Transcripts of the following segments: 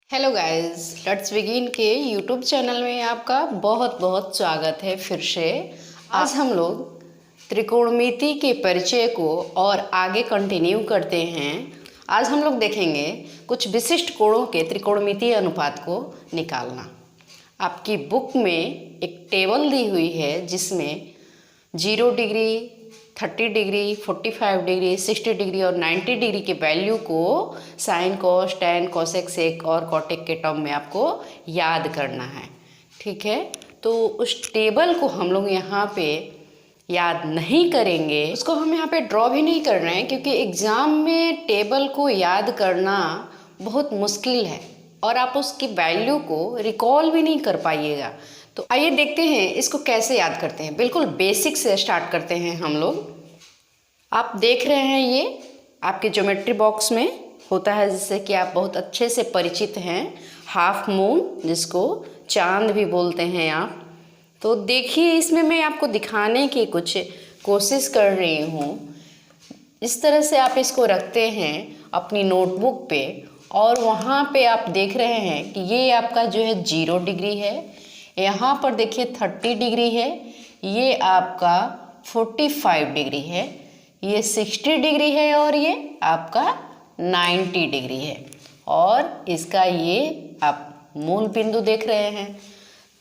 Hello guys, let's begin के YouTube channel में आपका बहुत बहुत स्वागत है। फिर से आज हम लोग त्रिकोणमिति के परिचय को और आगे कंटिन्यू करते हैं। आज हम लोग देखेंगे कुछ विशिष्ट कोणों के त्रिकोणमितीय अनुपात को निकालना। आपकी बुक में एक टेबल दी हुई है जिसमें 0 डिग्री, 30 डिग्री, 45 डिग्री, 60 डिग्री और 90 डिग्री के वैल्यू को साइन, कॉस, टैन, कोसेक, सेक और कॉटेक के टर्म में आपको याद करना है। ठीक है, तो उस टेबल को हम लोग यहाँ पे याद नहीं करेंगे, उसको हम यहाँ पे ड्रॉ भी नहीं कर रहे हैं क्योंकि एग्ज़ाम में टेबल को याद करना बहुत मुश्किल है और आप उसकी वैल्यू को रिकॉल भी नहीं कर पाइएगा। तो आइए देखते हैं इसको कैसे याद करते हैं। बिल्कुल बेसिक से स्टार्ट करते हैं हम लोग। आप देख रहे हैं ये आपके ज्योमेट्री बॉक्स में होता है, जिससे कि आप बहुत अच्छे से परिचित हैं, हाफ मून, जिसको चांद भी बोलते हैं आप। तो देखिए, इसमें मैं आपको दिखाने की कुछ कोशिश कर रही हूँ। इस तरह से आप इसको रखते हैं अपनी नोटबुक पे और वहाँ पे आप देख रहे हैं कि ये आपका जो है 0 डिग्री है, यहाँ पर देखिए 30 डिग्री है, ये आपका 45 डिग्री है, ये 60 डिग्री है और ये आपका 90 डिग्री है और इसका ये आप मूल बिंदु देख रहे हैं।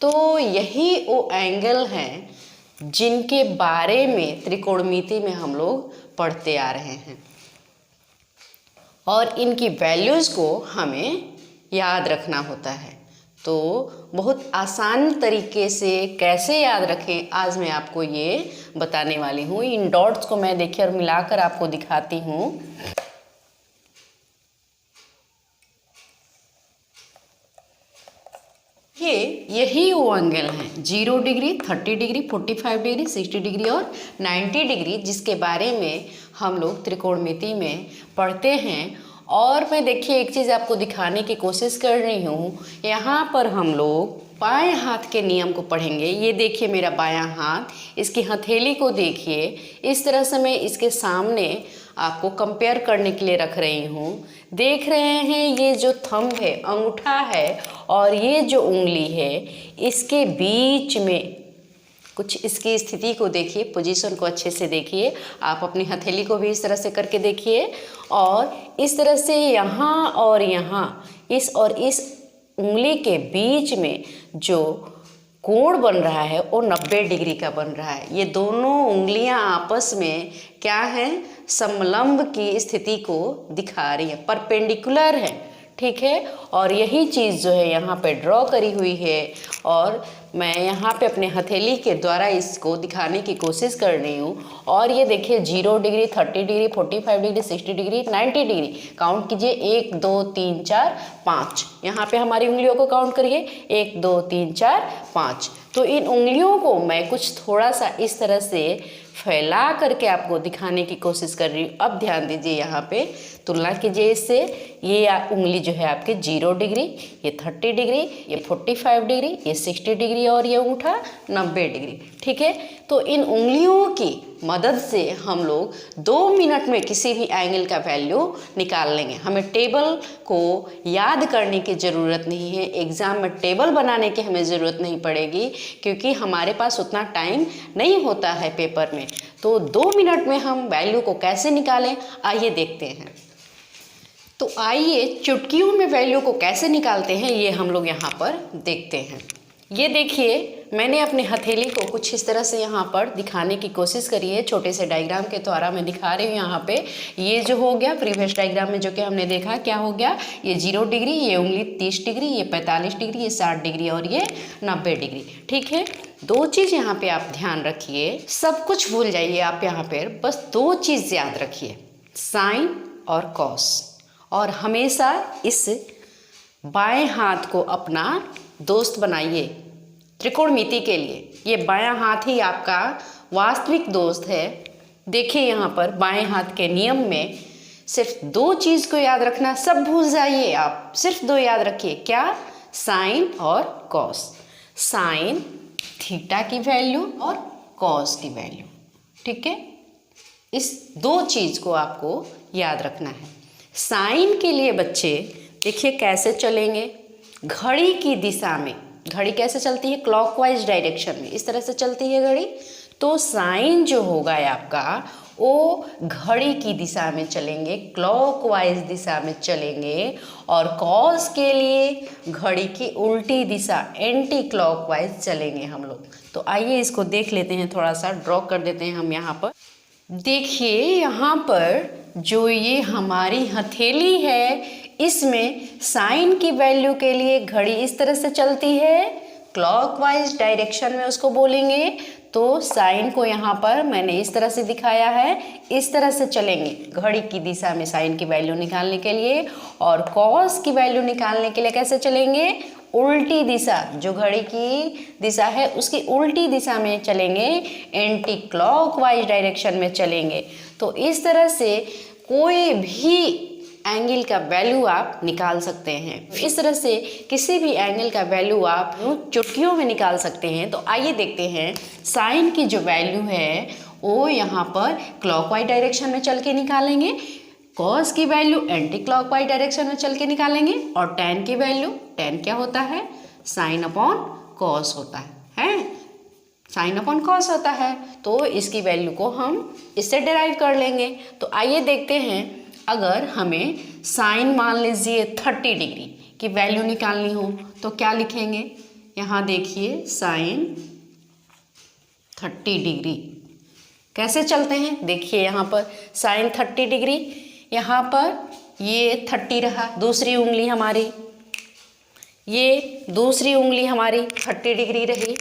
तो यही वो एंगल हैं जिनके बारे में त्रिकोणमिति में हम लोग पढ़ते आ रहे हैं और इनकी वैल्यूज़ को हमें याद रखना होता है। तो बहुत आसान तरीके से कैसे याद रखें, आज मैं आपको ये बताने वाली हूँ। इन डॉट्स को मैं देखिए और मिलाकर आपको दिखाती हूँ। यही वो एंगल हैं 0 डिग्री, 30 डिग्री, 45 डिग्री, 60 डिग्री और 90 डिग्री, जिसके बारे में हम लोग त्रिकोणमिति में पढ़ते हैं। और मैं देखिए एक चीज़ आपको दिखाने की कोशिश कर रही हूँ। यहाँ पर हम लोग बाएं हाथ के नियम को पढ़ेंगे। ये देखिए मेरा बायां हाथ, इसकी हथेली को देखिए। इस तरह से मैं इसके सामने आपको कंपेयर करने के लिए रख रही हूँ। देख रहे हैं ये जो थंब है, अंगूठा है, और ये जो उंगली है, इसके बीच में कुछ इसकी स्थिति को देखिए, पोजीशन को अच्छे से देखिए। आप अपनी हथेली को भी इस तरह से करके देखिए और इस तरह से यहाँ और यहाँ, इस और इस उंगली के बीच में जो कोण बन रहा है वो 90 डिग्री का बन रहा है। ये दोनों उंगलियां आपस में क्या है, समलंब की स्थिति को दिखा रही है, परपेंडिकुलर है। ठीक है, और यही चीज़ जो है यहाँ पे ड्रॉ करी हुई है और मैं यहाँ पे अपने हथेली के द्वारा इसको दिखाने की कोशिश कर रही हूँ। और ये देखिए 0 degree, 30 degree, 45 degree, 60 degree, 90 degree. Count कीजिए, 1 2 3 4 5। यहाँ पे हमारी उंगलियों को काउंट करिए, 1 2 3 4 5। तो इन उंगलियों को मैं कुछ थोड़ा सा इस तरह से फैला करके आपको दिखाने की कोशिश कर रही हूँ। अब ध्यान दीजिए, यहाँ पे तुलना कीजिए इससे। ये उंगली जो है आपके 0 डिग्री, ये 30 डिग्री, ये 45 डिग्री, ये 60 डिग्री और ये अंगूठा 90 डिग्री। ठीक है, तो इन उंगलियों की मदद से हम लोग 2 मिनट में किसी भी एंगल का वैल्यू निकाल लेंगे। हमें टेबल को याद करने की ज़रूरत नहीं है, एग्ज़ाम में टेबल बनाने की हमें ज़रूरत नहीं पड़ेगी क्योंकि हमारे पास उतना टाइम नहीं होता है पेपर में। तो 2 मिनट में हम वैल्यू को कैसे निकालें, आइए देखते हैं। तो आइए चुटकियों में वैल्यू को कैसे निकालते हैं ये हम लोग यहाँ पर देखते हैं। ये देखिए, मैंने अपने हथेली को कुछ इस तरह से यहाँ पर दिखाने की कोशिश करी है, छोटे से डायग्राम के द्वारा मैं दिखा रही हूँ। यहाँ पे ये जो हो गया प्रीवियस डायग्राम में जो कि हमने देखा, क्या हो गया, ये 0 डिग्री, ये उंगली 30 डिग्री, ये 45 डिग्री, ये 60 डिग्री और ये 90 डिग्री। ठीक है, 2 चीज़ यहाँ पे आप ध्यान रखिए, सब कुछ भूल जाइए आप यहाँ पर, बस 2 चीज़ याद रखिए, साइन और कॉस। और हमेशा इस बाएं हाथ को अपना दोस्त बनाइए त्रिकोणमिति के लिए। ये बायां हाथ ही आपका वास्तविक दोस्त है। देखिए यहाँ पर बाएं हाथ के नियम में सिर्फ 2 चीज़ को याद रखना, सब भूल जाइए आप, सिर्फ 2 याद रखिए। क्या, साइन और कॉस। साइन थीटा की वैल्यू और कॉस की वैल्यू। ठीक है, इस 2 चीज़ को आपको याद रखना है। साइन के लिए बच्चे देखिए कैसे चलेंगे, घड़ी की दिशा में। घड़ी कैसे चलती है? क्लॉकवाइज डायरेक्शन में, इस तरह से चलती है घड़ी। तो साइन जो होगा आपका वो घड़ी की दिशा में चलेंगे, क्लॉकवाइज दिशा में चलेंगे। और कॉस के लिए घड़ी की उल्टी दिशा एंटी क्लॉकवाइज चलेंगे हम लोग। तो आइए इसको देख लेते हैं, थोड़ा सा ड्रॉ कर देते हैं हम यहाँ पर। देखिए यहाँ पर जो ये हमारी हथेली है, इसमें साइन की वैल्यू के लिए घड़ी इस तरह से चलती है, क्लॉकवाइज डायरेक्शन में उसको बोलेंगे। तो साइन को यहाँ पर मैंने इस तरह से दिखाया है, इस तरह से चलेंगे घड़ी की दिशा में साइन की वैल्यू निकालने के लिए। और कॉस की वैल्यू निकालने के लिए कैसे चलेंगे? उल्टी दिशा, जो घड़ी की दिशा है उसकी उल्टी दिशा में चलेंगे, एंटी क्लॉकवाइज डायरेक्शन में चलेंगे। तो इस तरह से कोई भी एंगल का वैल्यू आप निकाल सकते हैं। इस तरह से किसी भी एंगल का वैल्यू आप चुटकियों में निकाल सकते हैं। तो आइए देखते हैं, साइन की जो वैल्यू है वो यहाँ पर क्लॉकवाइज डायरेक्शन में चल के निकालेंगे, कॉस की वैल्यू एंटी क्लॉकवाइज डायरेक्शन में चल के निकालेंगे, और टैन की वैल्यू, टैन क्या होता है? साइन अपॉन कॉस होता है? साइन अपॉन कॉस होता है। तो इसकी वैल्यू को हम इससे डिराइव कर लेंगे। तो आइए देखते हैं, अगर हमें साइन मान लीजिए 30 डिग्री की वैल्यू निकालनी हो तो क्या लिखेंगे? यहाँ देखिए साइन 30 डिग्री कैसे चलते हैं। देखिए यहाँ पर साइन 30 डिग्री, यहाँ पर ये 30 रहा, दूसरी उंगली हमारी, ये दूसरी उंगली हमारी 30 डिग्री रही।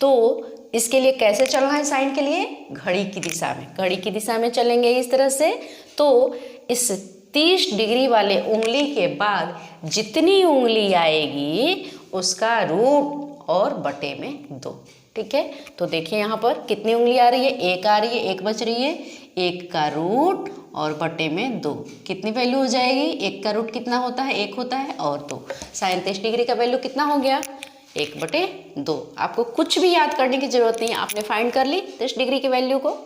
तो इसके लिए कैसे चलना है? साइन के लिए घड़ी की दिशा में, घड़ी की दिशा में चलेंगे इस तरह से। तो इस 30 डिग्री वाले उंगली के बाद जितनी उंगली आएगी उसका रूट और बटे में 2, ठीक है। तो देखिए यहाँ पर कितनी उंगली आ रही है? एक आ रही है, एक बच रही है, एक का रूट और बटे में 2, कितनी वैल्यू हो जाएगी? एक का रूट कितना होता है? 1 होता है, और 2। साइन 30 डिग्री का वैल्यू कितना हो गया? 1/2। आपको कुछ भी याद करने की जरूरत नहीं है, आपने फाइंड कर ली 30 डिग्री की वैल्यू को।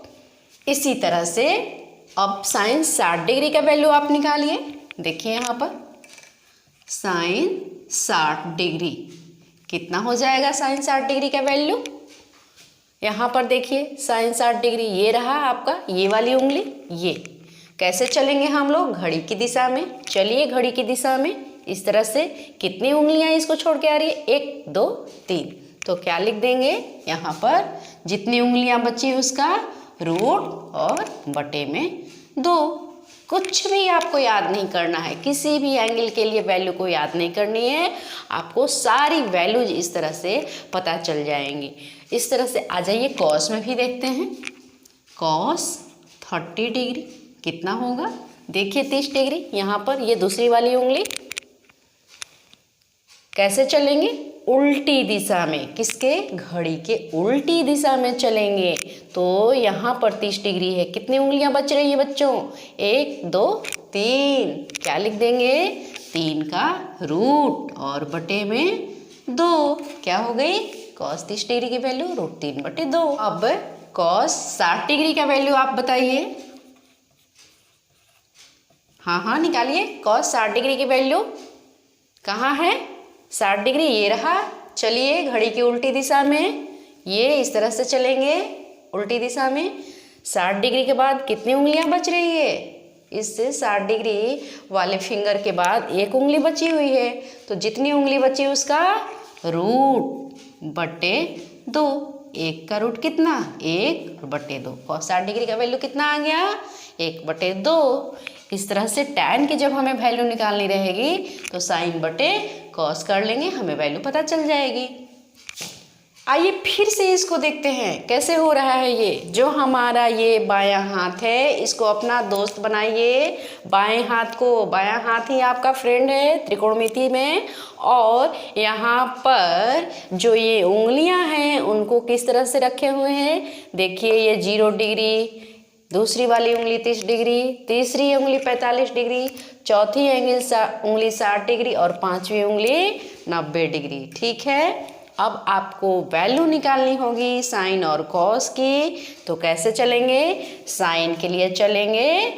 इसी तरह से अब साइन 60 डिग्री का वैल्यू आप निकालिए। देखिए यहाँ पर साइन 60 डिग्री कितना हो जाएगा? साइन 60 डिग्री का वैल्यू यहाँ पर देखिए, साइन 60 डिग्री ये रहा आपका, ये वाली उंगली, ये कैसे चलेंगे हम लोग? घड़ी की दिशा में। चलिए घड़ी की दिशा में इस तरह से, कितनी उंगलियां इसको छोड़ के आ रही है? 1 2 3। तो क्या लिख देंगे यहाँ पर? जितनी उंगलियां बची उसका रूट और बटे में 2। कुछ भी आपको याद नहीं करना है, किसी भी एंगल के लिए वैल्यू को याद नहीं करनी है, आपको सारी वैल्यूज इस तरह से पता चल जाएंगी। इस तरह से आ जाइए कॉस में भी देखते हैं। कॉस 30 डिग्री कितना होगा? देखिए 30 डिग्री, यहाँ पर ये दूसरी वाली उंगली कैसे चलेंगे? उल्टी दिशा में। किसके? घड़ी के उल्टी दिशा में चलेंगे। तो यहाँ पर 30 डिग्री है, कितनी उंगलियां बच रही है बच्चों? 1 2 3। क्या लिख देंगे? 3 का रूट और बटे में 2। क्या हो गई? कॉस 30 डिग्री की वैल्यू √3/2। अब कॉस 60 डिग्री का वैल्यू आप बताइए। हाँ निकालिए। कॉस 60 डिग्री की वैल्यू कहाँ है? 60 डिग्री ये रहा। चलिए घड़ी की उल्टी दिशा में, ये इस तरह से चलेंगे उल्टी दिशा में। 60 डिग्री के बाद कितनी उंगलियां बच रही है? इससे 60 डिग्री वाले फिंगर के बाद एक उंगली बची हुई है, तो जितनी उंगली बची उसका √2। 1 का रूट कितना? 1/2। और 60 डिग्री का वैल्यू कितना आ गया? 1/2। इस तरह से टैन की जब हमें वैल्यू निकालनी रहेगी तो साइन बटे कॉस कर लेंगे, हमें वैल्यू पता चल जाएगी। आइए फिर से इसको देखते हैं कैसे हो रहा है। ये जो हमारा ये बायां हाथ है इसको अपना दोस्त बनाइए। बाएं हाथ को, बायां हाथ ही आपका फ्रेंड है त्रिकोणमिति में। और यहाँ पर जो ये उंगलियां हैं उनको किस तरह से रखे हुए हैं? देखिए ये 0 डिग्री, दूसरी वाली उंगली 30 डिग्री, तीसरी उंगली 45 डिग्री, चौथी उंगली 60 डिग्री और पांचवी उंगली 90 डिग्री। ठीक है, अब आपको वैल्यू निकालनी होगी साइन और कॉस की। तो कैसे चलेंगे? साइन के लिए चलेंगे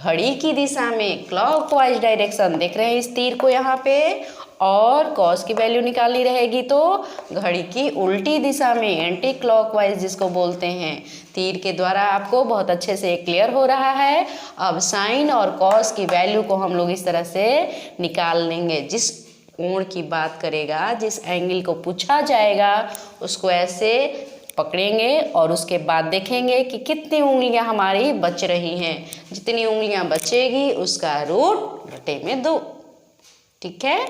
घड़ी की दिशा में क्लॉकवाइज डायरेक्शन, देख रहे हैं इस तीर को यहाँ पे, और कॉस की वैल्यू निकालनी रहेगी तो घड़ी की उल्टी दिशा में, एंटी क्लॉकवाइज जिसको बोलते हैं। तीर के द्वारा आपको बहुत अच्छे से क्लियर हो रहा है। अब साइन और कॉस की वैल्यू को हम लोग इस तरह से निकाल लेंगे। जिस कोण की बात करेगा, जिस एंगल को पूछा जाएगा, उसको ऐसे पकड़ेंगे और उसके बाद देखेंगे कि कितनी उंगलियां हमारी बच रही हैं। जितनी उंगलियां बचेगी उसका रूट बटे में 2। ठीक है,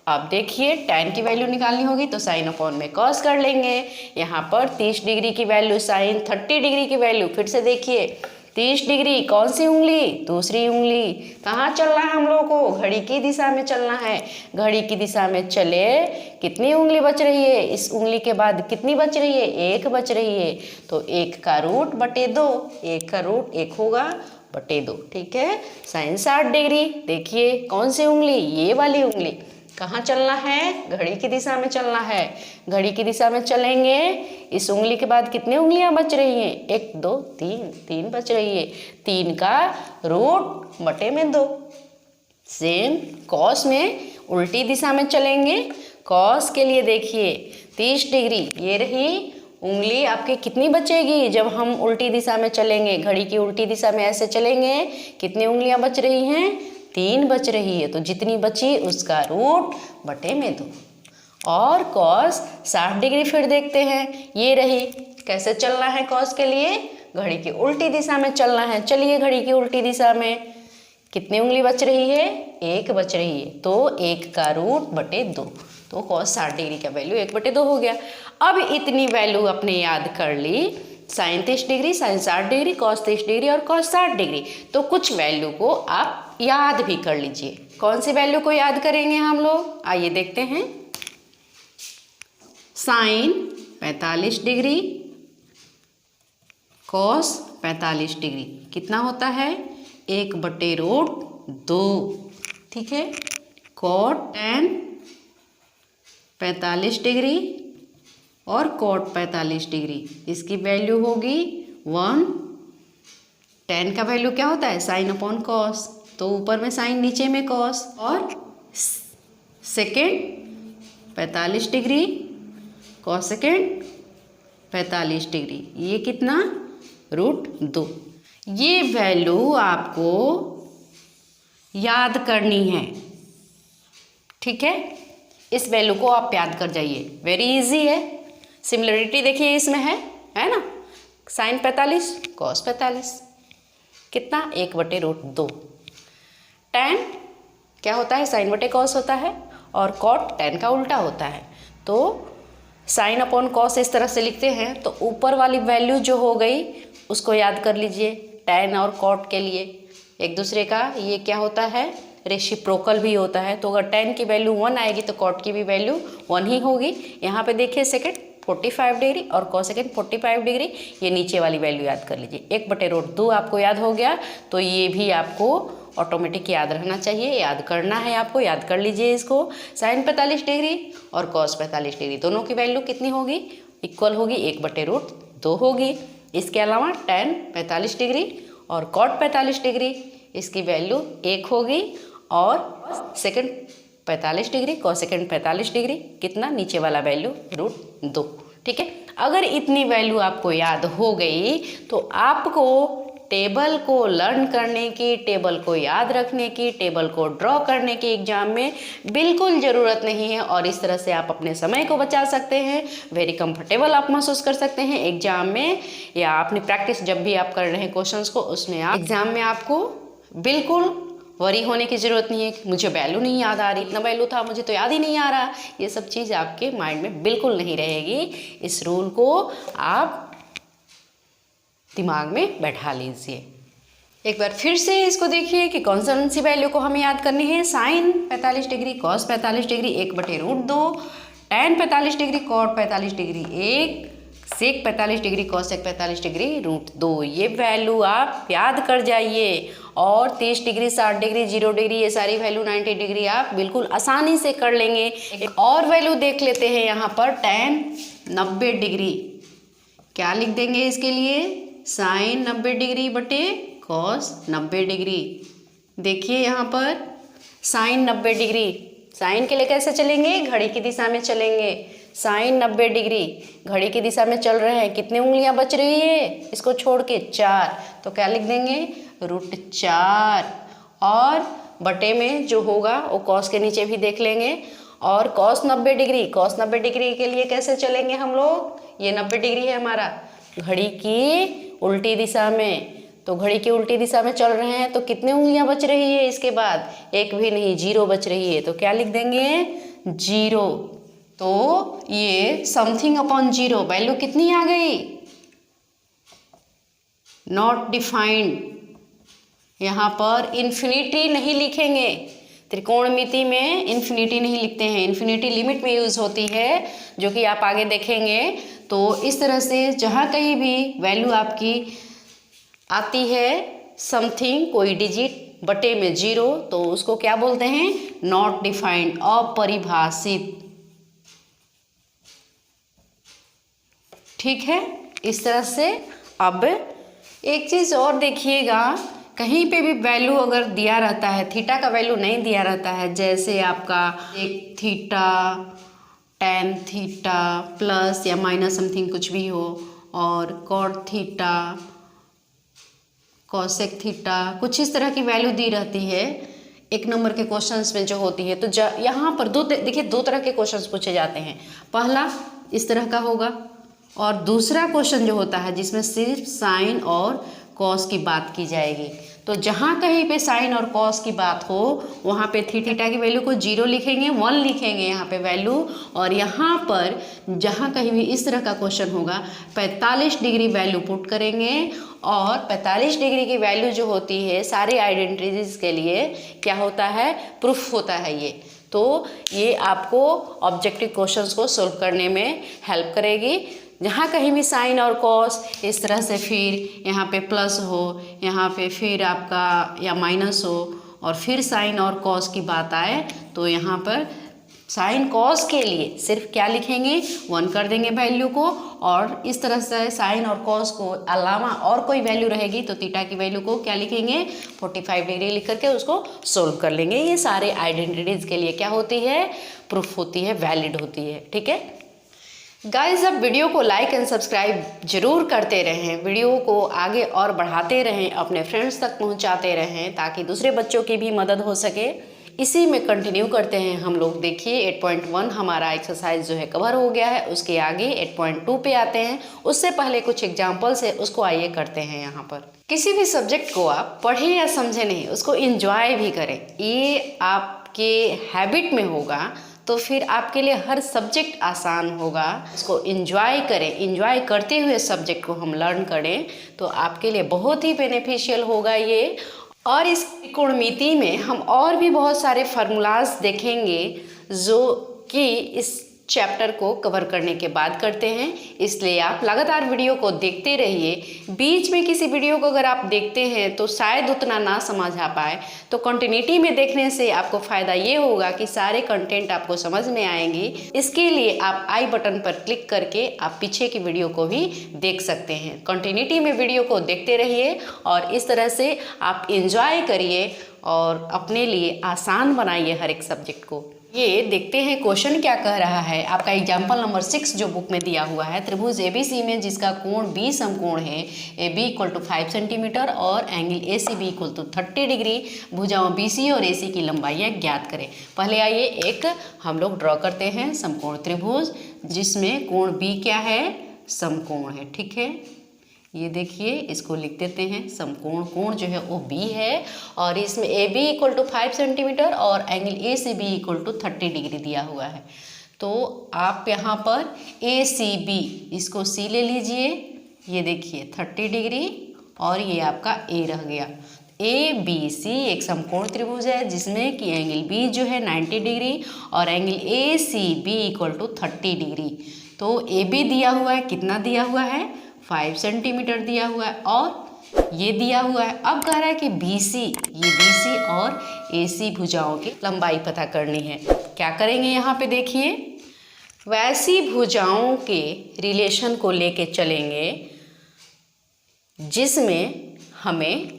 अब देखिए tan की वैल्यू निकालनी होगी तो साइन अपॉन में कॉस कर लेंगे। यहाँ पर 30 डिग्री की वैल्यू साइन, 30 डिग्री की वैल्यू, फिर से देखिए 30 डिग्री कौन सी उंगली, दूसरी उंगली। कहाँ चलना है हम लोग को, घड़ी की दिशा में चलना है। घड़ी की दिशा में चले, कितनी उंगली बच रही है, इस उंगली के बाद कितनी बच रही है, 1 बच रही है, तो 1 का रूट बटे 2, 1 का रूट 1 होगा बटे 2। ठीक है, साइन 60 डिग्री, देखिए कौन सी उंगली, ये वाली उंगली। कहाँ चलना है, घड़ी की दिशा में चलना है। घड़ी की दिशा में चलेंगे, इस उंगली के बाद कितनी उंगलियां बच रही हैं, 1 2 3, 3 बच रही है, 3 का रूट बटे में 2। सेम कॉस में उल्टी दिशा में चलेंगे। कॉस के लिए देखिए 30 डिग्री, ये रही उंगली आपकी, कितनी बचेगी जब हम उल्टी दिशा में चलेंगे, घड़ी की उल्टी दिशा में ऐसे चलेंगे, कितनी उंगलियां बच रही हैं, 3 बच रही है, तो जितनी बची उसका रूट बटे में 2। और कॉस 60 डिग्री फिर देखते हैं, ये रही, कैसे चलना है कॉस के लिए, घड़ी की उल्टी दिशा में चलना है। चलिए घड़ी की उल्टी दिशा में कितनी उंगली बच रही है, 1 बच रही है, तो 1 का रूट बटे 2, तो कॉस 60 डिग्री का वैल्यू 1 बटे 2 हो गया। अब इतनी वैल्यू आपने याद कर ली, sine 30 degree, sine 60 degree, cos 30 degree और कॉस 60 डिग्री, तो कुछ वैल्यू को आप याद भी कर लीजिए। कौन सी वैल्यू को याद करेंगे हम लोग, आइए देखते हैं। साइन 45 डिग्री, कॉस 45 डिग्री कितना होता है, 1 बटे रूट 2। ठीक है, कॉट tan 45 डिग्री और कॉट 45 डिग्री, इसकी वैल्यू होगी 1। tan का वैल्यू क्या होता है, साइन अपॉन कॉस, तो ऊपर में साइन नीचे में कॉस, और second 45 degree, cos second 45 degree, ये कितना, रूट 2। ये वैल्यू आपको याद करनी है। ठीक है, इस वैल्यू को आप याद कर जाइए, वेरी इजी है। सिमिलरिटी देखिए इसमें है ना, साइन 45 कॉस 45 कितना, 1 बटे रूट 2। tan क्या होता है, साइन बटे कॉस होता है, और कॉट tan का उल्टा होता है, तो साइन अपॉन कॉस इस तरह से लिखते हैं। तो ऊपर वाली वैल्यू जो हो गई उसको याद कर लीजिए, tan और कॉट के लिए एक दूसरे का ये क्या होता है, रेसिप्रोकल भी होता है। तो अगर tan की वैल्यू 1 आएगी तो कॉट की भी वैल्यू 1 ही होगी। यहाँ पे देखिए सेकेंड 45 डिग्री और कॉस सेकेंड 45 डिग्री, ये नीचे वाली वैल्यू याद कर लीजिए। 1 बटे रूट 2 आपको याद हो गया, तो ये भी आपको ऑटोमेटिक याद रहना चाहिए, याद करना है आपको, याद कर लीजिए इसको। साइन 45 डिग्री और कॉस 45 डिग्री दोनों की वैल्यू कितनी होगी, इक्वल होगी, 1 बटे रूट 2 होगी। इसके अलावा tan 45 डिग्री और कॉट 45 डिग्री, इसकी वैल्यू 1 होगी, और second 45 degree, cos second 45 degree, कितना, नीचे वाला वैल्यू रूट 2। ठीक है, अगर इतनी वैल्यू आपको याद हो गई तो आपको टेबल को लर्न करने की, टेबल को याद रखने की, टेबल को ड्रॉ करने की एग्जाम में बिल्कुल ज़रूरत नहीं है, और इस तरह से आप अपने समय को बचा सकते हैं। वेरी कंफर्टेबल आप महसूस कर सकते हैं एग्जाम में, या अपनी प्रैक्टिस जब भी आप कर रहे हैं क्वेश्चंस को, उसमें आप एग्जाम में आपको बिल्कुल वरी होने की ज़रूरत नहीं है कि मुझे वैल्यू नहीं याद आ रही, इतना वैल्यू था मुझे तो याद ही नहीं आ रहा। ये सब चीज़ आपके माइंड में बिल्कुल नहीं रहेगी। इस रूल को आप दिमाग में बैठा लीजिए। एक बार फिर से इसको देखिए कि कौन सी वैल्यू को हमें याद करनी है। साइन 45 डिग्री, कॉस 45 डिग्री 1 बटे root 2, tan 45 degree, cot 45 degree 1, sec 45 degree, cosec 45 degree root 2। ये वैल्यू आप याद कर जाइए। और 30 डिग्री, 60 डिग्री, 0 डिग्री, ये सारी वैल्यू 90 डिग्री आप बिल्कुल आसानी से कर लेंगे। एक और वैल्यू देख लेते हैं यहाँ पर, tan 90 डिग्री, क्या लिख देंगे इसके लिए, साइन 90 डिग्री बटे कॉस 90 डिग्री। देखिए यहाँ पर साइन 90 डिग्री, साइन के लिए कैसे चलेंगे, घड़ी की दिशा में चलेंगे। साइन 90 डिग्री, घड़ी की दिशा में चल रहे हैं, कितनी उंगलियां बच रही है इसको छोड़ के, 4, तो क्या लिख देंगे, √4। और बटे में जो होगा वो कॉस के नीचे भी देख लेंगे। और कॉस 90 डिग्री, कॉस 90 डिग्री के लिए कैसे चलेंगे हम लोग, ये 90 डिग्री है हमारा, घड़ी की उल्टी दिशा में, तो घड़ी की उल्टी दिशा में चल रहे हैं, तो कितनी उंगलियां बच रही है इसके बाद, एक भी नहीं, 0 बच रही है, तो क्या लिख देंगे, 0। तो ये समथिंग अपॉन 0 वैल्यू कितनी आ गई, नॉट डिफाइंड। यहाँ पर इन्फिनिटी नहीं लिखेंगे, त्रिकोणमिति में इन्फिनिटी नहीं लिखते हैं, इन्फिनिटी लिमिट में यूज़ होती है, जो कि आप आगे देखेंगे। तो इस तरह से जहाँ कहीं भी वैल्यू आपकी आती है समथिंग, कोई डिजिट बटे में 0, तो उसको क्या बोलते हैं, नॉट डिफाइंड, अपरिभाषित। ठीक है, इस तरह से। अब एक चीज़ और देखिएगा, कहीं पे भी वैल्यू अगर दिया रहता है, थीटा का वैल्यू नहीं दिया रहता है, जैसे आपका एक थीटा, tan थीटा प्लस या माइनस समथिंग कुछ भी हो, और कॉट थीटा, कॉसेक थीटा, कुछ इस तरह की वैल्यू दी रहती है एक नंबर के क्वेश्चंस में जो होती है। तो यहाँ पर देखिए 2 तरह के क्वेश्चंस पूछे जाते हैं, पहला इस तरह का होगा, और दूसरा क्वेश्चन जो होता है जिसमें सिर्फ साइन और कॉस की बात की जाएगी। तो जहाँ कहीं पे साइन और कॉस की बात हो वहाँ पे थीटा की वैल्यू को 0 लिखेंगे, 1 लिखेंगे यहाँ पे वैल्यू, और यहाँ पर जहाँ कहीं भी इस तरह का क्वेश्चन होगा 45 डिग्री वैल्यू पुट करेंगे। और 45 डिग्री की वैल्यू जो होती है सारे आइडेंटिटीज के लिए क्या होता है, प्रूफ होता है ये। तो ये आपको ऑब्जेक्टिव क्वेश्चंस को सोल्व करने में हेल्प करेगी। जहाँ कहीं भी साइन और कॉस इस तरह से, फिर यहाँ पे प्लस हो, यहाँ पे फिर आपका या माइनस हो, और फिर साइन और कॉस की बात आए, तो यहाँ पर साइन कॉस के लिए सिर्फ क्या लिखेंगे, 1 कर देंगे वैल्यू को, और इस तरह से साइन और कॉस को अलावा और कोई वैल्यू रहेगी तो थीटा की वैल्यू को क्या लिखेंगे, 45 डिग्री लिख करके उसको सोल्व कर लेंगे। ये सारे आइडेंटिटीज के लिए क्या होती है, प्रूफ होती है, वैलिड होती है। ठीक है गाइस, अब वीडियो को लाइक एंड सब्सक्राइब जरूर करते रहें, वीडियो को आगे और बढ़ाते रहें, अपने फ्रेंड्स तक पहुंचाते रहें, ताकि दूसरे बच्चों की भी मदद हो सके। इसी में कंटिन्यू करते हैं हम लोग। देखिए 8.1 हमारा एक्सरसाइज जो है कवर हो गया है, उसके आगे 8.2 पे आते हैं। उससे पहले कुछ एग्जाम्पल्स है, उसको आइए करते हैं। यहाँ पर किसी भी सब्जेक्ट को आप पढ़ें या समझें नहीं, उसको इंजॉय भी करें, ये आपके हैबिट में होगा तो फिर आपके लिए हर सब्जेक्ट आसान होगा। इसको एंजॉय करें, एंजॉय करते हुए सब्जेक्ट को हम लर्न करें तो आपके लिए बहुत ही बेनिफिशियल होगा ये। और इस त्रिकोणमिति में हम और भी बहुत सारे फार्मूलाज देखेंगे जो कि इस चैप्टर को कवर करने के बाद करते हैं, इसलिए आप लगातार वीडियो को देखते रहिए। बीच में किसी वीडियो को अगर आप देखते हैं तो शायद उतना ना समझ आ पाए, तो कंटिन्यूटी में देखने से आपको फ़ायदा ये होगा कि सारे कंटेंट आपको समझ में आएंगी। इसके लिए आप आई बटन पर क्लिक करके आप पीछे की वीडियो को भी देख सकते हैं। कंटिन्यूटी में वीडियो को देखते रहिए और इस तरह से आप इंजॉय करिए और अपने लिए आसान बनाइए हर एक सब्जेक्ट को। ये देखते हैं क्वेश्चन क्या कह रहा है। आपका एग्जाम्पल नंबर 6 जो बुक में दिया हुआ है, त्रिभुज ABC में जिसका कोण B समकोण है, AB = 5 सेंटीमीटर और एंगल ACB = 30 डिग्री, भुजाओं BC और AC की लंबाइयाँ ज्ञात करें। पहले आइए एक हम लोग ड्रॉ करते हैं समकोण त्रिभुज, जिसमें कोण B क्या है, समकोण है। ठीक है, ये देखिए इसको लिख देते हैं समकोण। कोण जो है वो B है और इसमें AB = 5 सेंटीमीटर और एंगल ACB = 30 डिग्री दिया हुआ है। तो आप यहाँ पर ACB इसको C ले लीजिए, ये देखिए 30 डिग्री और ये आपका A रह गया। ABC एक समकोण त्रिभुज है जिसमें कि एंगल B जो है 90 डिग्री और एंगल ACB = 30 डिग्री। तो AB दिया हुआ है, कितना दिया हुआ है, 5 सेंटीमीटर दिया हुआ है और ये दिया हुआ है। अब कह रहा है कि ये BC और AC भुजाओं की लंबाई पता करनी है। क्या करेंगे यहाँ पे देखिए, वैसी भुजाओं के रिलेशन को लेके चलेंगे जिसमें हमें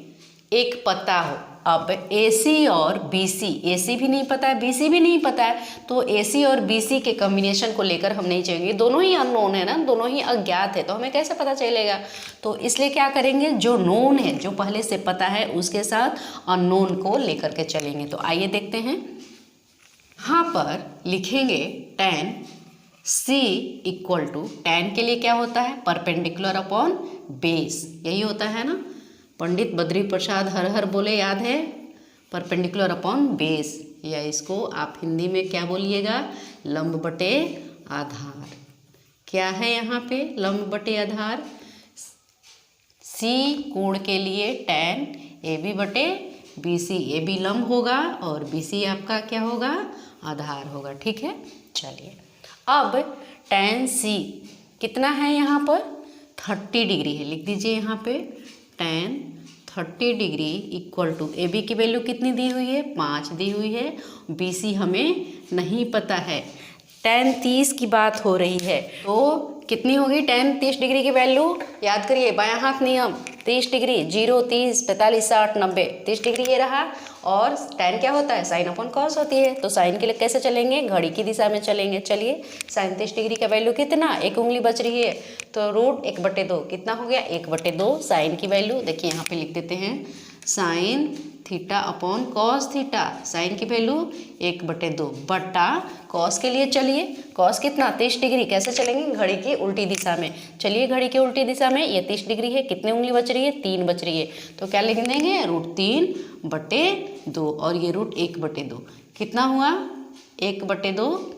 एक पता हो। अब AC और BC, AC भी नहीं पता है, BC भी नहीं पता है, तो AC और BC के कॉम्बिनेशन को लेकर हम नहीं चलेंगे। दोनों ही अननोन है ना, दोनों ही अज्ञात है, तो हमें कैसे पता चलेगा। तो इसलिए क्या करेंगे, जो नोन है, जो पहले से पता है, उसके साथ अननोन को लेकर के चलेंगे। तो आइए देखते हैं। यहाँ पर लिखेंगे tan C equal to, tan के लिए क्या होता है, परपेंडिकुलर अपॉन बेस, यही होता है ना। पंडित बद्री प्रसाद हर हर बोले, याद है, परपेंडिकुलर अपॉन बेस, या इसको आप हिंदी में क्या बोलिएगा, लंब बटे आधार। क्या है यहाँ पे, लंब बटे आधार। C कोण के लिए tan AB बटे BC, AB लंब होगा और BC आपका क्या होगा, आधार होगा। ठीक है, चलिए अब tan C कितना है यहाँ पर, 30 डिग्री है, लिख दीजिए यहाँ पे tan 30 degree equal to, A B की वैल्यू कितनी दी हुई है, 5 दी हुई है, बी सी हमें नहीं पता है। tan 30 की बात हो रही है, तो कितनी होगी tan 30 डिग्री की वैल्यू, याद करिए बायां हाथ नियम, 30 डिग्री, 0, 30, 45, 60, 90, 30 डिग्री ये रहा। और tan क्या होता है, साइन अपॉन कॉस होती है, तो साइन के लिए कैसे चलेंगे, घड़ी की दिशा में चलेंगे। चलिए साइन 30 डिग्री का वैल्यू कितना, एक उंगली बच रही है, तो रूट 1/2 कितना हो गया, 1/2 साइन की वैल्यू। देखिए यहाँ पे लिख देते हैं sine theta upon cos theta, sine की वैल्यू 1/2 बटा कॉस के लिए, चलिए कॉस कितना, 30 डिग्री, कैसे चलेंगे, घड़ी की उल्टी दिशा में। चलिए घड़ी की उल्टी दिशा में, ये 30 डिग्री है, कितनी उंगली बच रही है, 3 बच रही है, तो क्या लिख देंगे, √3/2 और ये √1/2 कितना हुआ, 1/2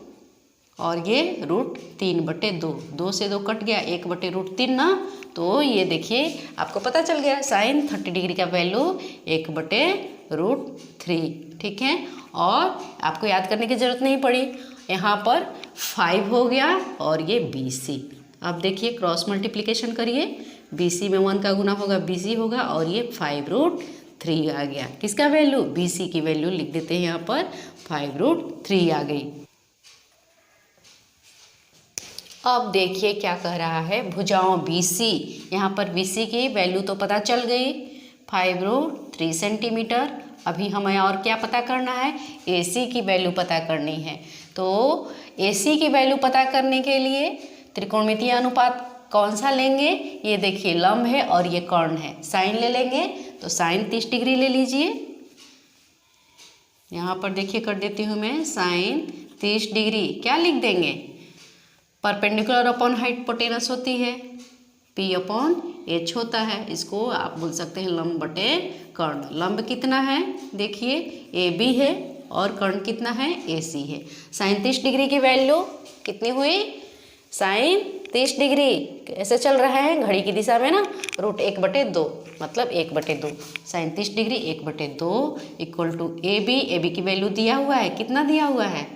और ये √3/2, 2 से 2 कट गया, 1/√3 ना। तो ये देखिए आपको पता चल गया, साइन 30 डिग्री का वैल्यू 1/√3। ठीक है, और आपको याद करने की ज़रूरत नहीं पड़ी, यहाँ पर 5 हो गया और ये BC। अब देखिए क्रॉस मल्टीप्लिकेशन करिए, BC में 1 का गुना होगा, BC होगा, और ये 5√3 आ गया, किसका वैल्यू, BC की वैल्यू लिख देते हैं यहाँ पर 5√3 आ गई। अब देखिए क्या कह रहा है, भुजाओं BC, यहाँ पर BC की वैल्यू तो पता चल गई, 5√3 सेंटीमीटर। अभी हमें और क्या पता करना है, AC की वैल्यू पता करनी है। तो AC की वैल्यू पता करने के लिए त्रिकोणमितीय अनुपात कौन सा लेंगे, ये देखिए लंब है और ये कर्ण है, साइन ले लेंगे, तो साइन 30 डिग्री ले लीजिए। यहाँ पर देखिए कर देती हूँ मैं, साइन 30 डिग्री क्या लिख देंगे, परपेंडिकुलर अपॉन हाइपोटेनस होती है, P/H होता है, इसको आप बोल सकते हैं लंब बटे कर्ण। लंब कितना है, देखिए AB है और कर्ण कितना है, AC है। साइन 30 डिग्री की वैल्यू कितनी हुई, साइन 30 डिग्री कैसे चल रहा है, घड़ी की दिशा में ना, √1/2 मतलब 1/2, sine 30 degree 1/2 equal to AB की वैल्यू दिया हुआ है, कितना दिया हुआ है,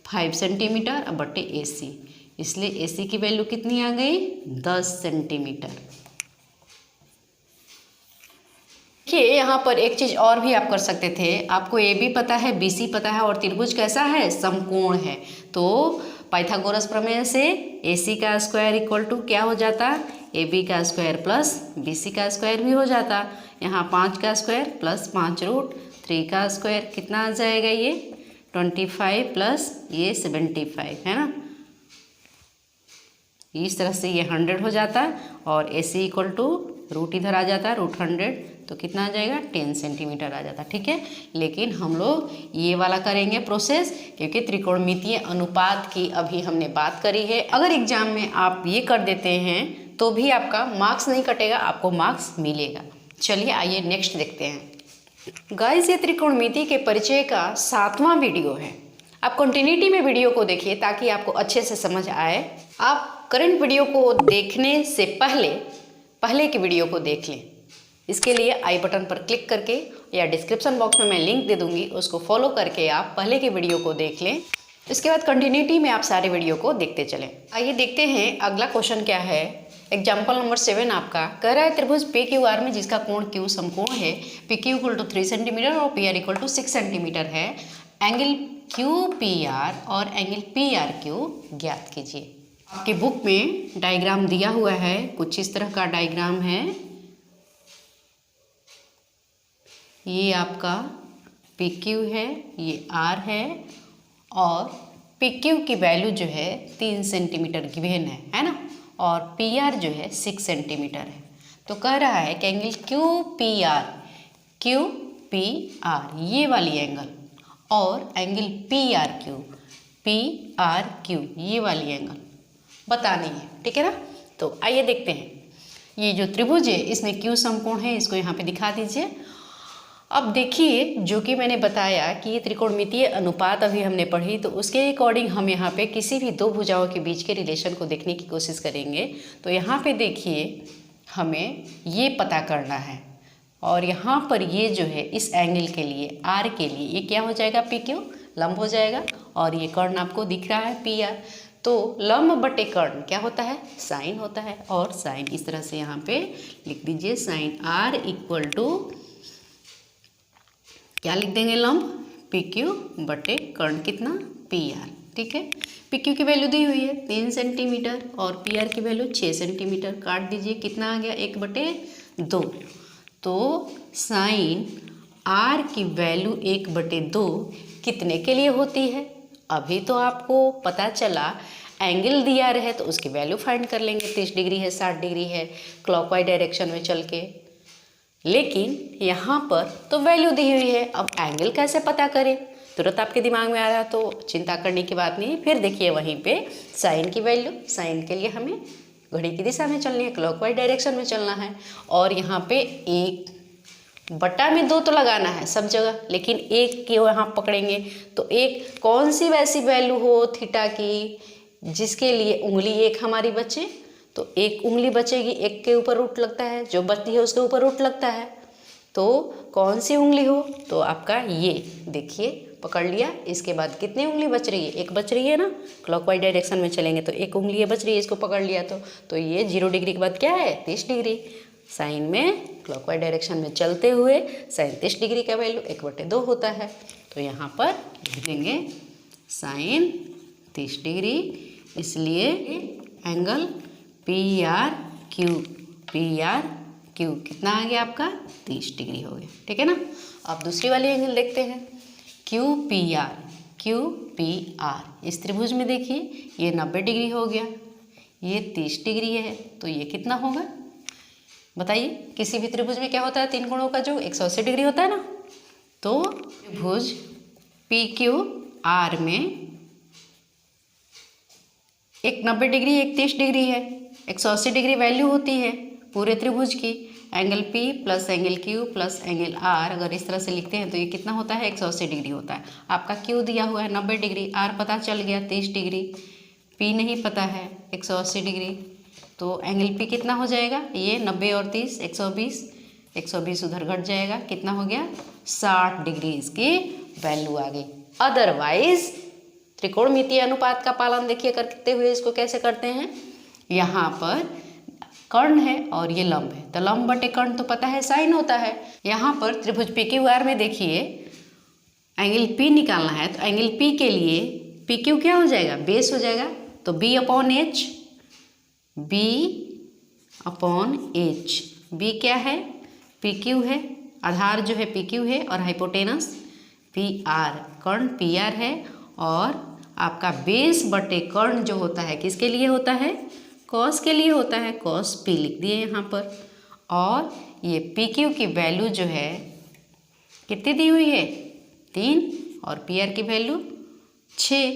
5 सेंटीमीटर बटे AC, इसलिए AC की वैल्यू कितनी आ गई, 10 सेंटीमीटर। देखिए यहाँ पर एक चीज़ और भी आप कर सकते थे, आपको AB पता है, BC पता है और त्रिभुज कैसा है, समकोण है, तो पाइथागोरस प्रमेय से AC का स्क्वायर इक्वल टू क्या हो जाता, AB का स्क्वायर प्लस BC का स्क्वायर भी हो जाता। यहाँ 5 का स्क्वायर प्लस 5√3 का स्क्वायर कितना आ जाएगा, ये 25 प्लस ये 75 है ना, इस तरह से ये 100 हो जाता और AC इक्वल टू रूट इधर आ जाता है √100, तो कितना आ जाएगा, 10 सेंटीमीटर आ जाता। ठीक है, लेकिन हम लोग ये वाला करेंगे प्रोसेस, क्योंकि त्रिकोणमितीय अनुपात की अभी हमने बात करी है। अगर एग्जाम में आप ये कर देते हैं तो भी आपका मार्क्स नहीं कटेगा, आपको मार्क्स मिलेगा। चलिए आइए नेक्स्ट देखते हैं। गाइस ये त्रिकोणमिति के परिचय का 7वां वीडियो है, आप कंटिन्यूटी में वीडियो को देखिए ताकि आपको अच्छे से समझ आए। आप करंट वीडियो को देखने से पहले की वीडियो को देख लें, इसके लिए आई बटन पर क्लिक करके या डिस्क्रिप्शन बॉक्स में मैं लिंक दे दूंगी, उसको फॉलो करके आप पहले की वीडियो को देख लें, इसके बाद कंटिन्यूटी में आप सारे वीडियो को देखते चलें। आइए देखते हैं अगला क्वेश्चन क्या है। एग्जाम्पल नंबर 7 आपका कह रहा है त्रिभुज PQR में जिसका कोण Q समकोण है, PQ इक्वल टू 3 सेंटीमीटर और PR इक्वल टू 6 सेंटीमीटर है, एंगल QPR और एंगल PRQ ज्ञात कीजिए। आपकी बुक में डायग्राम दिया हुआ है, कुछ इस तरह का डायग्राम है। ये आपका पी क्यू है, ये आर है, और पी क्यू की वैल्यू जो है 3 सेंटीमीटर गिवन है ना, और पी आर जो है 6 सेंटीमीटर है। तो कह रहा है कि एंगल क्यू पी आर ये वाली एंगल और एंगल पी आर क्यू ये वाली एंगल बतानी है, ठीक है ना। तो आइए देखते हैं, ये जो त्रिभुज है इसमें क्यू समकोण है, इसको यहाँ पे दिखा दीजिए। अब देखिए, जो कि मैंने बताया कि ये त्रिकोणमितीय अनुपात अभी हमने पढ़ी, तो उसके अकॉर्डिंग हम यहाँ पे किसी भी दो भुजाओं के बीच के रिलेशन को देखने की कोशिश करेंगे। तो यहाँ पे देखिए, हमें ये पता करना है, और यहाँ पर ये जो है इस एंगल के लिए आर के लिए ये क्या हो जाएगा, पी क्यू लंब हो जाएगा, और ये कर्ण आपको दिख रहा है पी आर। तो लंब बटे कर्ण क्या होता है, साइन होता है, और साइन इस तरह से यहाँ पे लिख दीजिए, साइन आर इक्वल टू क्या लिख देंगे, लंब पी क्यू बटे कर्ण कितना, पी आर, ठीक है। पी क्यू की वैल्यू दी हुई है 3 सेंटीमीटर और पी आर की वैल्यू 6 सेंटीमीटर, काट दीजिए, कितना आ गया 1/2। तो साइन आर की वैल्यू 1/2 कितने के लिए होती है, अभी तो आपको पता चला एंगल दिया रहे तो उसकी वैल्यू फाइंड कर लेंगे, 30 डिग्री है, 60 डिग्री है, क्लॉकवाइज डायरेक्शन में चल के। लेकिन यहाँ पर तो वैल्यू दी हुई है, अब एंगल कैसे पता करें, तुरंत आपके दिमाग में आ रहा तो चिंता करने की बात नहीं। फिर देखिए वहीं पे साइन की वैल्यू, साइन के लिए हमें घड़ी की दिशा में चलनी है, क्लॉकवाइज डायरेक्शन में चलना है, और यहाँ पे 1/2 तो लगाना है सब जगह, लेकिन 1 के यहाँ पकड़ेंगे तो एक कौन सी वैसी वैल्यू हो थीटा की जिसके लिए उंगली 1 हमारी बचे, तो 1 उंगली बचेगी, 1 के ऊपर रूट लगता है, जो बचती है उसके ऊपर रूट लगता है, तो कौन सी उंगली हो, तो आपका ये देखिए पकड़ लिया। इसके बाद कितनी उंगली बच रही है, 1 बच रही है ना, क्लॉकवाइज डायरेक्शन में चलेंगे तो 1 उंगली ये बच रही है, इसको पकड़ लिया तो ये 0 डिग्री के बाद क्या है, 30 डिग्री। साइन में क्लॉकवाइज डायरेक्शन में चलते हुए साइन 30 डिग्री का वैल्यू 1/2 होता है। तो यहाँ पर लिख देंगे साइन 30 डिग्री, इसलिए एंगल पी आर क्यू कितना आ गया आपका, 30 डिग्री हो गया, ठीक है ना। अब दूसरी वाली एंगल देखते हैं, क्यू पी आर। इस त्रिभुज में देखिए ये 90 डिग्री हो गया, ये 30 डिग्री है, तो ये कितना होगा बताइए। किसी भी त्रिभुज में क्या होता है, 3 कोणों का जो 180 डिग्री होता है ना, तो त्रिभुज पी क्यू आर में एक 90 डिग्री एक 30 डिग्री है, 180 डिग्री वैल्यू होती है पूरे त्रिभुज की। Angle P plus angle Q plus angle R अगर इस तरह से लिखते हैं तो ये कितना होता है, 180 डिग्री होता है। आपका Q दिया हुआ है 90 डिग्री, R पता चल गया 30 डिग्री, P नहीं पता है 180 डिग्री, तो एंगल P कितना हो जाएगा, ये 90 और 30 120 उधर घट जाएगा, कितना हो गया 60 डिग्री इसकी वैल्यू आ गई। अदरवाइज त्रिकोणमितीय अनुपात का पालन देखिए करते हुए इसको कैसे करते हैं, यहाँ पर कर्ण है और ये लंब है, तो लंब बटे कर्ण तो पता है साइन होता है। यहाँ पर त्रिभुज पी क्यू आर में देखिए एंगल P निकालना है, तो एंगल P के लिए पी क्यू क्या हो जाएगा, बेस हो जाएगा, तो B/H, B/H, B क्या है, पी क्यू है, आधार जो है पी क्यू है, और हाइपोटेनस पी आर, कर्ण पी आर है, और आपका बेस बटे कर्ण जो होता है किसके लिए होता है, कॉस के लिए होता है, कॉस पी लिख दिए यहाँ पर। और ये पी क्यू की वैल्यू जो है कितनी दी हुई है, 3, और पी आर की वैल्यू 6,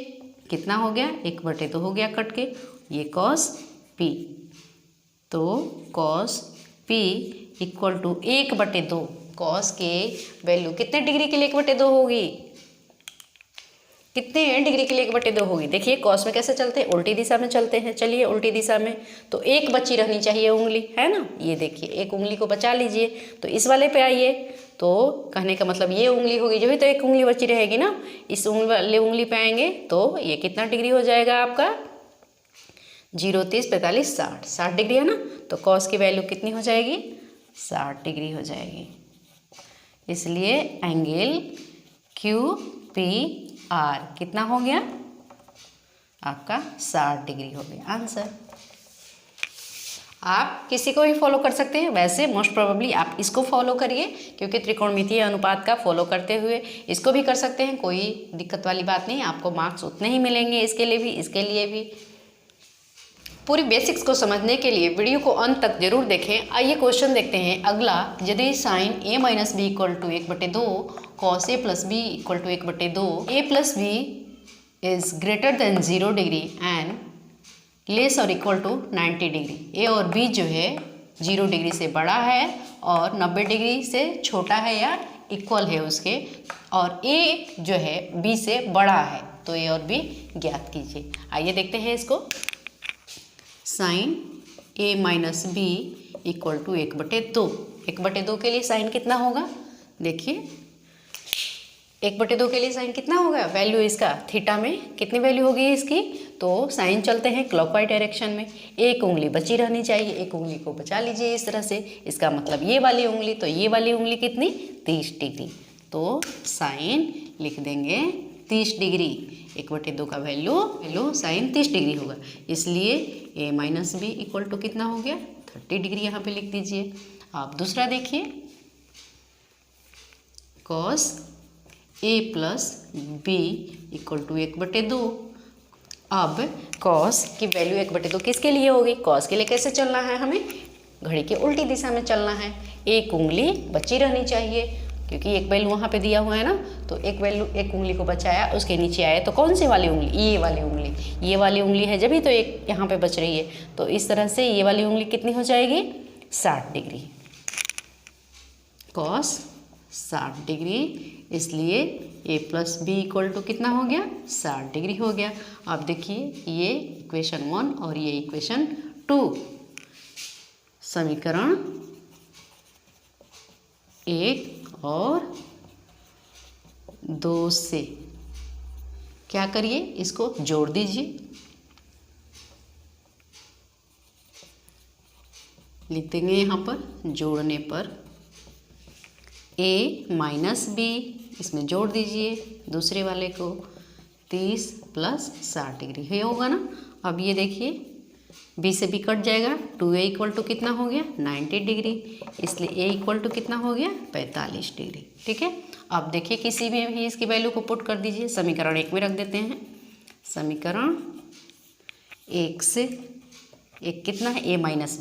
कितना हो गया 1/2 हो गया कट के, ये कॉस पी, तो cos P equal to 1/2, cos के वैल्यू कितने डिग्री के लिए 1/2 होगी, कितने डिग्री के लिए 1/2 होगी। देखिए कॉस में कैसे चलते हैं, उल्टी दिशा में चलते हैं, चलिए उल्टी दिशा में, तो 1 बची रहनी चाहिए उंगली, है ना, ये देखिए 1 उंगली को बचा लीजिए, तो इस वाले पे आइए, तो कहने का मतलब ये उंगली होगी, जो भी तो 1 उंगली बची रहेगी ना, इस वाले उंगली पे आएंगे तो ये कितना डिग्री हो जाएगा आपका, 0, 30, 45, 60 डिग्री है ना, तो कॉस की वैल्यू कितनी हो जाएगी, 60 डिग्री हो जाएगी। इसलिए एंगल क्यू पी आर कितना हो गया आपका, 60 डिग्री हो गया आंसर। आप किसी को भी फॉलो कर सकते हैं, वैसे मोस्ट प्रोबेबली आप इसको फॉलो करिए, क्योंकि त्रिकोणमितीय अनुपात का फॉलो करते हुए इसको भी कर सकते हैं, कोई दिक्कत वाली बात नहीं। आपको मार्क्स उतने ही मिलेंगे इसके लिए भी, इसके लिए भी। पूरी बेसिक्स को समझने के लिए वीडियो को अंत तक जरूर देखें। आइए क्वेश्चन देखते हैं अगला। यदि sine a minus B equal to 1/2 cos a plus B equal to 1/2 a plus B is greater than 0 degree and less और इक्वल टू 90 डिग्री। ए और बी जो है 0 डिग्री से बड़ा है और 90 डिग्री से छोटा है या इक्वल है उसके, और ए जो है बी से बड़ा है, तो ए और बी ज्ञात कीजिए। आइए देखते हैं इसको। Sine a minus B equal to 1/2। 1/2 के लिए साइन कितना होगा, देखिए 1/2 के लिए साइन कितना होगा, वैल्यू इसका थीटा में कितनी वैल्यू होगी इसकी, तो साइन चलते हैं क्लॉकवाइज डायरेक्शन में। एक उंगली बची रहनी चाहिए, एक उंगली को बचा लीजिए इस तरह से। इसका मतलब ये वाली उंगली, तो ये वाली उंगली कितनी 30 डिग्री, तो साइन लिख देंगे 30 डिग्री। 1/2 का वैल्यू साइन 30 डिग्री होगा, इसलिए a minus B equal to कितना हो गया 30 डिग्री, यहाँ पे लिख दीजिए। आप दूसरा देखिए, cos a plus B equal to 1/2। अब कॉस की वैल्यू 1/2 किसके लिए होगी, कॉस के लिए कैसे चलना है, हमें घड़ी के उल्टी दिशा में चलना है। एक उंगली बची रहनी चाहिए, क्योंकि एक वैल्यू वहाँ पे दिया हुआ है ना, तो एक वैल्यू एक उंगली को बचाया, उसके नीचे आए तो कौन सी वाली उंगली, ये वाली उंगली, ये वाली उंगली है जब ही तो एक यहाँ पे बच रही है, तो इस तरह से ये वाली उंगली कितनी हो जाएगी 60 डिग्री, कॉस 60 डिग्री, इसलिए a plus B equal to कितना हो गया 60 डिग्री हो गया। अब देखिए ये इक्वेशन 1 और ये इक्वेशन 2, समीकरण 1 और 2 से क्या करिए, इसको जोड़ दीजिए। लिख देंगे यहाँ पर, जोड़ने पर a माइनस बी, इसमें जोड़ दीजिए दूसरे वाले को, 30 प्लस 60 डिग्री ये होगा ना। अब ये देखिए b से b कट जाएगा, 2a इक्वल टू कितना हो गया 90 डिग्री, इसलिए a इक्वल टू कितना हो गया 45 डिग्री। ठीक है, अब देखिए किसी में भी इसकी वैल्यू को पुट कर दीजिए, समीकरण 1 में रख देते हैं। समीकरण 1 से एक कितना है a minus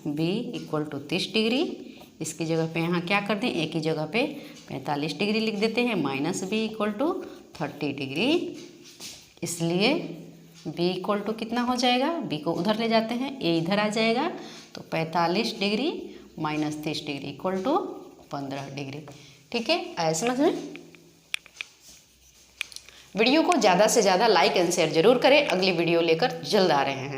B equal to 30 degree, इसकी जगह पे यहाँ क्या कर दें, a की जगह पे 45 डिग्री लिख देते हैं, minus B equal to 30 degree, इसलिए b इक्वल टू कितना हो जाएगा, b को उधर ले जाते हैं, a इधर आ जाएगा, तो 45 degree minus 30 degree equal to 15 degree. ठीक है, आया समझ में। वीडियो को ज़्यादा से ज़्यादा लाइक एंड शेयर जरूर करें, अगली वीडियो लेकर जल्द आ रहे हैं।